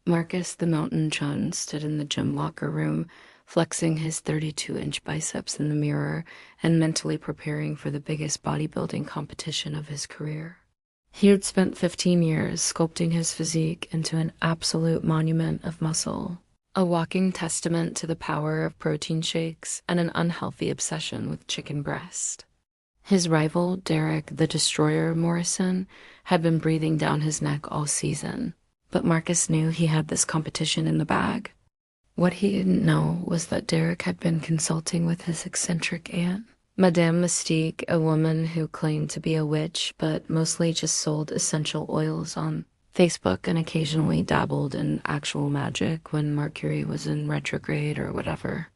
Marcus the Mountain Chun stood in the gym locker room, flexing his 32-inch biceps in the mirror and mentally preparing for the biggest bodybuilding competition of his career. He had spent 15 years sculpting his physique into an absolute monument of muscle, a walking testament to the power of protein shakes and an unhealthy obsession with chicken breast. His rival, Derek the Destroyer Morrison, had been breathing down his neck all season, but Marcus knew he had this competition in the bag. What he didn't know was that Derek had been consulting with his eccentric aunt, Madame Mystique, a woman who claimed to be a witch but mostly just sold essential oils on Facebook and occasionally dabbled in actual magic when Mercury was in retrograde or whatever.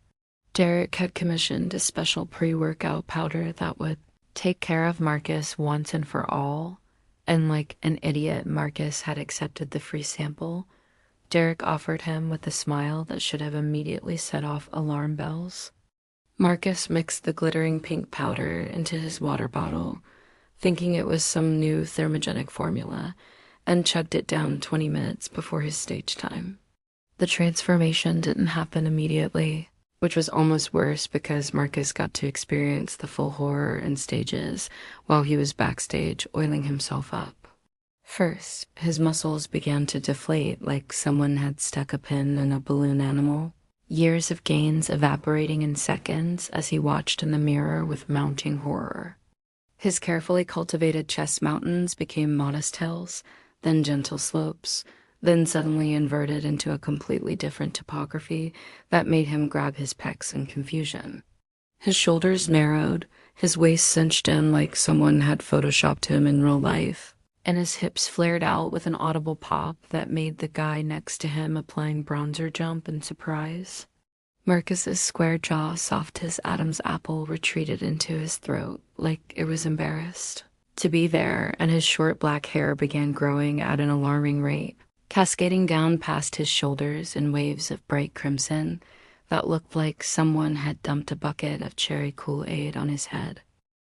Derek had commissioned a special pre-workout powder that would take care of Marcus once and for all, and like an idiot, Marcus had accepted the free sample. Derek offered him with a smile that should have immediately set off alarm bells. Marcus mixed the glittering pink powder into his water bottle, thinking it was some new thermogenic formula, and chugged it down 20 minutes before his stage time. The transformation didn't happen immediately, which was almost worse because Marcus got to experience the full horror in stages while he was backstage oiling himself up. First, his muscles began to deflate like someone had stuck a pin in a balloon animal, years of gains evaporating in seconds as he watched in the mirror with mounting horror. His carefully cultivated chest mountains became modest hills, then gentle slopes, then suddenly inverted into a completely different topography that made him grab his pecs in confusion. His shoulders narrowed, his waist cinched in like someone had photoshopped him in real life, and his hips flared out with an audible pop that made the guy next to him applying bronzer jump in surprise. Marcus's square jaw, soft as Adam's apple, retreated into his throat like it was embarrassed to be there, and his short black hair began growing at an alarming rate, cascading down past his shoulders in waves of bright crimson that looked like someone had dumped a bucket of cherry Kool-Aid on his head.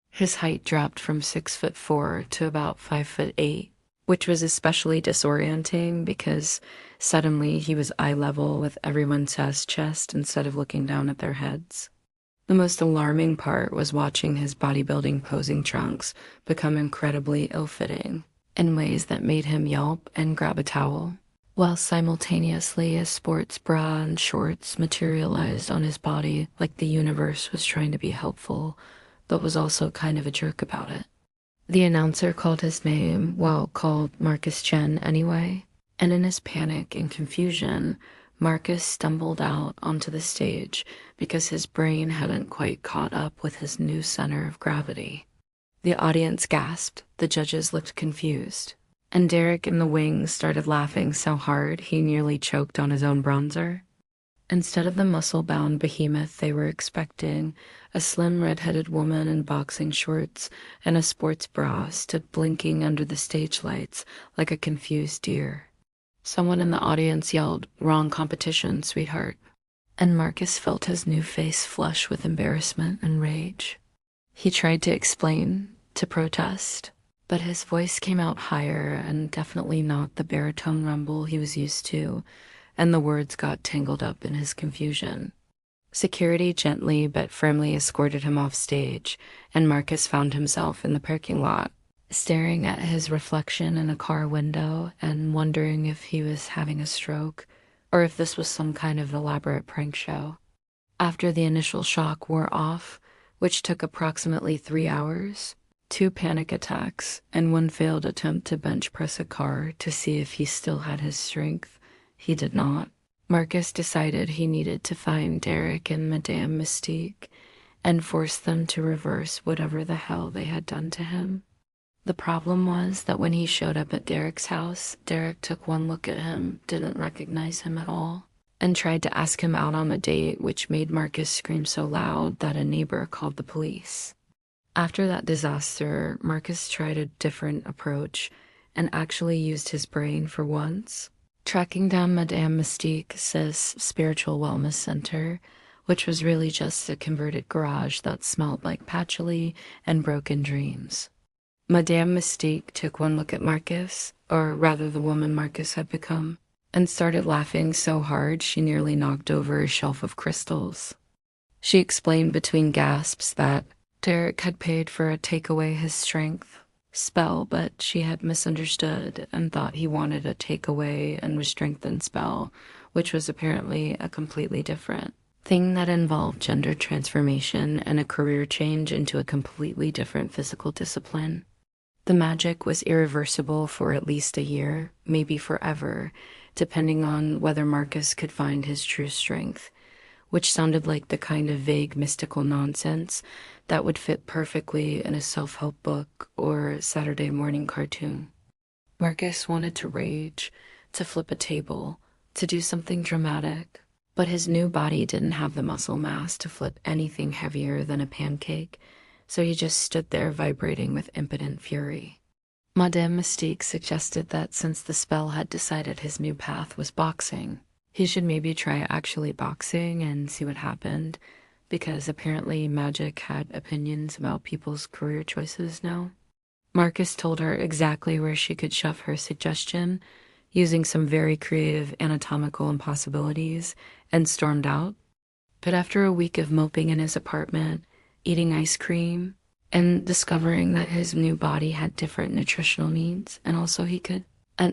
His height dropped from 6'4" to about 5'8", which was especially disorienting because suddenly he was eye level with everyone else's chest instead of looking down at their heads. The most alarming part was watching his bodybuilding posing trunks become incredibly ill-fitting in ways that made him yelp and grab a towel, while simultaneously a sports bra and shorts materialized on his body like the universe was trying to be helpful, but was also kind of a jerk about it. The announcer called his name, well, called Marcus Chen anyway, and in his panic and confusion, Marcus stumbled out onto the stage because his brain hadn't quite caught up with his new center of gravity. The audience gasped, the judges looked confused, and Derek in the wings started laughing so hard he nearly choked on his own bronzer. Instead of the muscle-bound behemoth they were expecting, a slim red-headed woman in boxing shorts and a sports bra stood blinking under the stage lights like a confused deer. Someone in the audience yelled, "Wrong competition, sweetheart," and Marcus felt his new face flush with embarrassment and rage. He tried to explain, to protest, but his voice came out higher and definitely not the baritone rumble he was used to, and the words got tangled up in his confusion. Security gently but firmly escorted him off stage, and Marcus found himself in the parking lot, staring at his reflection in a car window and wondering if he was having a stroke or if this was some kind of elaborate prank show. After the initial shock wore off, which took approximately 3 hours, 2 panic attacks, and 1 failed attempt to bench press a car to see if he still had his strength, he did not. Marcus decided he needed to find Derek and Madame Mystique and force them to reverse whatever the hell they had done to him. The problem was that when he showed up at Derek's house, Derek took one look at him, didn't recognize him at all, and tried to ask him out on a date, which made Marcus scream so loud that a neighbor called the police. After that disaster, Marcus tried a different approach and actually used his brain for once, tracking down Madame Mystique's spiritual wellness center, which was really just a converted garage that smelled like patchouli and broken dreams. Madame Mystique took one look at Marcus, or rather the woman Marcus had become, and started laughing so hard she nearly knocked over a shelf of crystals. She explained between gasps that Derek had paid for a take away his strength spell, but she had misunderstood and thought he wanted a take away and restrengthen spell, which was apparently a completely different thing that involved gender transformation and a career change into a completely different physical discipline. The magic was irreversible for at least a year, maybe forever, depending on whether Marcus could find his true strength, which sounded like the kind of vague mystical nonsense that would fit perfectly in a self-help book or Saturday morning cartoon. Marcus wanted to rage, to flip a table, to do something dramatic, but his new body didn't have the muscle mass to flip anything heavier than a pancake, so he just stood there vibrating with impotent fury. Madame Mystique suggested that since the spell had decided his new path was boxing, he should maybe try actually boxing and see what happened, because apparently magic had opinions about people's career choices now. Marcus told her exactly where she could shove her suggestion, using some very creative anatomical impossibilities, and stormed out. But after a week of moping in his apartment, eating ice cream, and discovering that his new body had different nutritional needs, and also he couldn't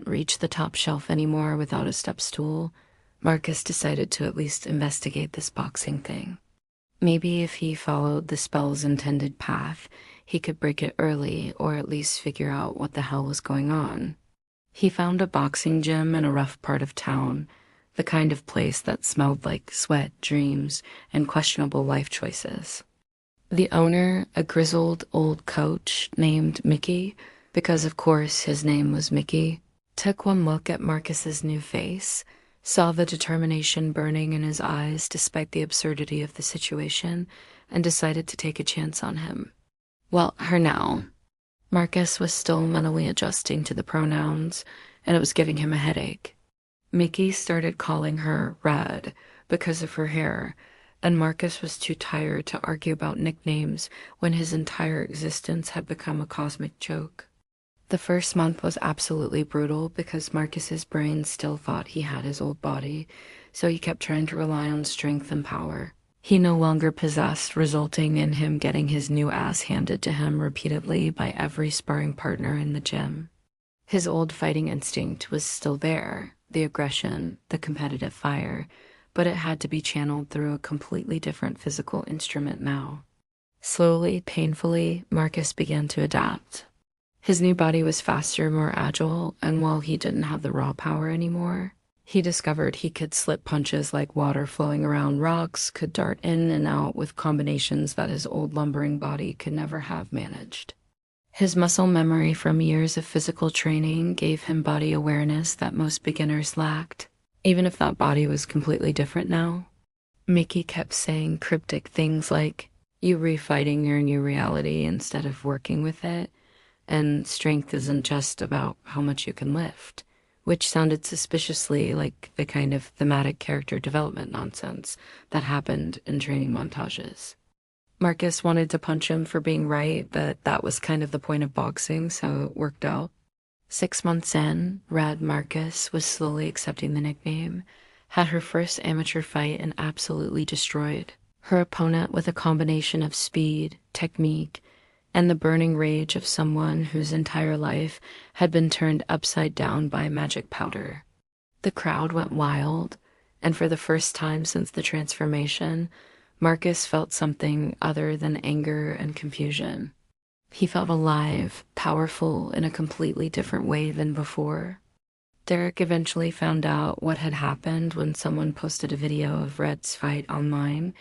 reach the top shelf anymore without a step stool, Marcus decided to at least investigate this boxing thing. Maybe if he followed the spell's intended path, he could break it early or at least figure out what the hell was going on. He found a boxing gym in a rough part of town, the kind of place that smelled like sweat, dreams, and questionable life choices. The owner, a grizzled old coach named Mickey, because of course his name was Mickey, took one look at Marcus's new face, saw the determination burning in his eyes despite the absurdity of the situation, and decided to take a chance on him. Well, her now. Marcus was still mentally adjusting to the pronouns, and it was giving him a headache. Mickey started calling her Red because of her hair, and Marcus was too tired to argue about nicknames when his entire existence had become a cosmic joke. The first month was absolutely brutal because Marcus's brain still thought he had his old body, so he kept trying to rely on strength and power he no longer possessed, resulting in him getting his new ass handed to him repeatedly by every sparring partner in the gym. His old fighting instinct was still there, the aggression, the competitive fire, but it had to be channeled through a completely different physical instrument now. Slowly, painfully, Marcus began to adapt. His new body was faster, more agile, and while he didn't have the raw power anymore, he discovered he could slip punches like water flowing around rocks, could dart in and out with combinations that his old lumbering body could never have managed. His muscle memory from years of physical training gave him body awareness that most beginners lacked, even if that body was completely different now. Mickey kept saying cryptic things like, "You refighting your new reality instead of working with it, and strength isn't just about how much you can lift," which sounded suspiciously like the kind of thematic character development nonsense that happened in training montages. Marcus wanted to punch him for being right, but that was kind of the point of boxing, so it worked out. 6 months in, Rad Marcus was slowly accepting the nickname, had her first amateur fight and absolutely destroyed her opponent with a combination of speed, technique, and the burning rage of someone whose entire life had been turned upside down by magic powder. The crowd went wild, and for the first time since the transformation, Marcus felt something other than anger and confusion. He felt alive, powerful in a completely different way than before. Derek eventually found out what had happened when someone posted a video of Red's fight online,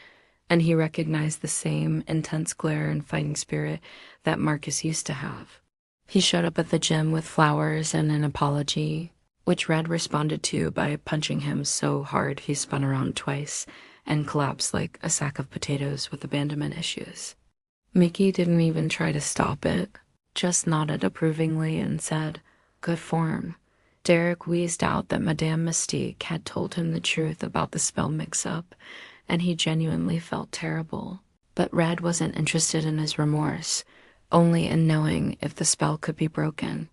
and he recognized the same intense glare and fighting spirit that Marcus used to have. He showed up at the gym with flowers and an apology, which Red responded to by punching him so hard he spun around twice and collapsed like a sack of potatoes with abandonment issues. Mickey didn't even try to stop it, just nodded approvingly and said, "Good form." Derek wheezed out that Madame Mystique had told him the truth about the spell mix-up, and he genuinely felt terrible. But Red wasn't interested in his remorse, only in knowing if the spell could be broken.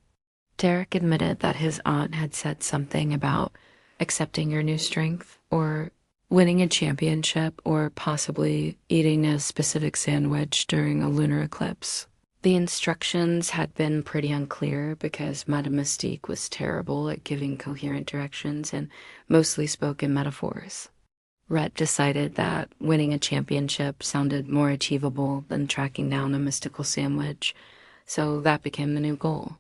Derek admitted that his aunt had said something about accepting your new strength, or winning a championship, or possibly eating a specific sandwich during a lunar eclipse. The instructions had been pretty unclear because Madame Mystique was terrible at giving coherent directions and mostly spoke in metaphors. Rhett decided that winning a championship sounded more achievable than tracking down a mystical sandwich, so that became the new goal.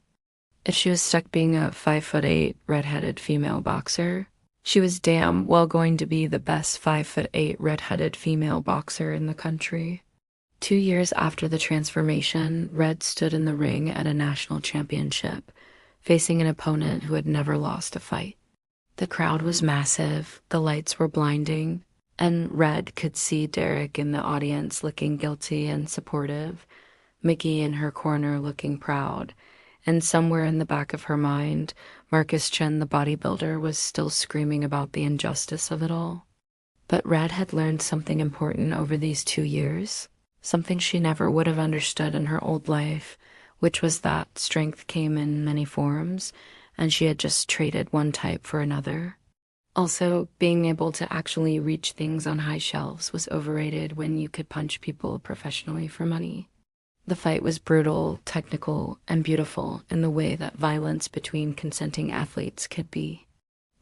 If she was stuck being a 5'8" red-headed female boxer, she was damn well going to be the best 5'8" red-headed female boxer in the country. 2 years after the transformation, Red stood in the ring at a national championship, facing an opponent who had never lost a fight. The crowd was massive, the lights were blinding, and Red could see Derek in the audience looking guilty and supportive, Mickey in her corner looking proud, and somewhere in the back of her mind, Marcus Chen the bodybuilder was still screaming about the injustice of it all. But Red had learned something important over these 2 years, something she never would have understood in her old life, which was that strength came in many forms, and she had just traded one type for another. Also, being able to actually reach things on high shelves was overrated when you could punch people professionally for money. The fight was brutal, technical, and beautiful in the way that violence between consenting athletes could be.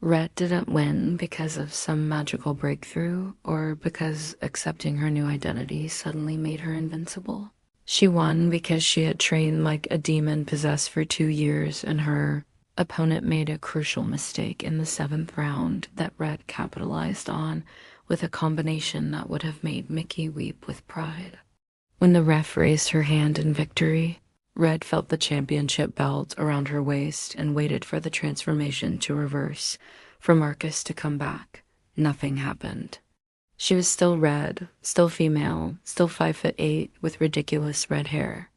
Rhett didn't win because of some magical breakthrough or because accepting her new identity suddenly made her invincible. She won because she had trained like a demon possessed for 2 years, and her opponent made a crucial mistake in the 7th round that Red capitalized on with a combination that would have made Mickey weep with pride. When the ref raised her hand in victory, Red felt the championship belt around her waist and waited for the transformation to reverse, for Marcus to come back. Nothing happened. She was still Red, still female, still 5'8", with ridiculous red hair.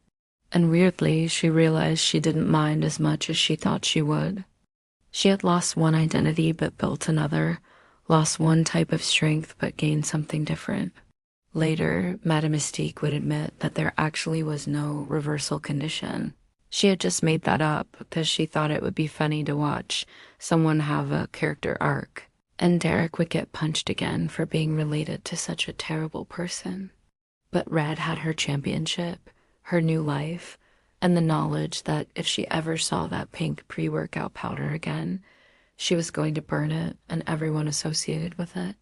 And weirdly, she realized she didn't mind as much as she thought she would. She had lost one identity but built another, lost one type of strength but gained something different. Later, Madame Mystique would admit that there actually was no reversal condition. She had just made that up because she thought it would be funny to watch someone have a character arc, and Derek would get punched again for being related to such a terrible person. But Red had her championship, her new life, and the knowledge that if she ever saw that pink pre-workout powder again, she was going to burn it and everyone associated with it.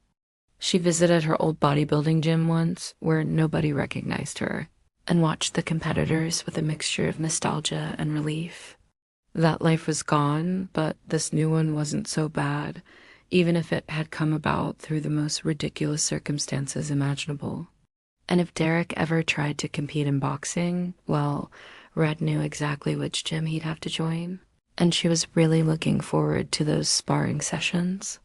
She visited her old bodybuilding gym once, where nobody recognized her, and watched the competitors with a mixture of nostalgia and relief. That life was gone, but this new one wasn't so bad, even if it had come about through the most ridiculous circumstances imaginable. And if Derek ever tried to compete in boxing, well, Red knew exactly which gym he'd have to join, and she was really looking forward to those sparring sessions.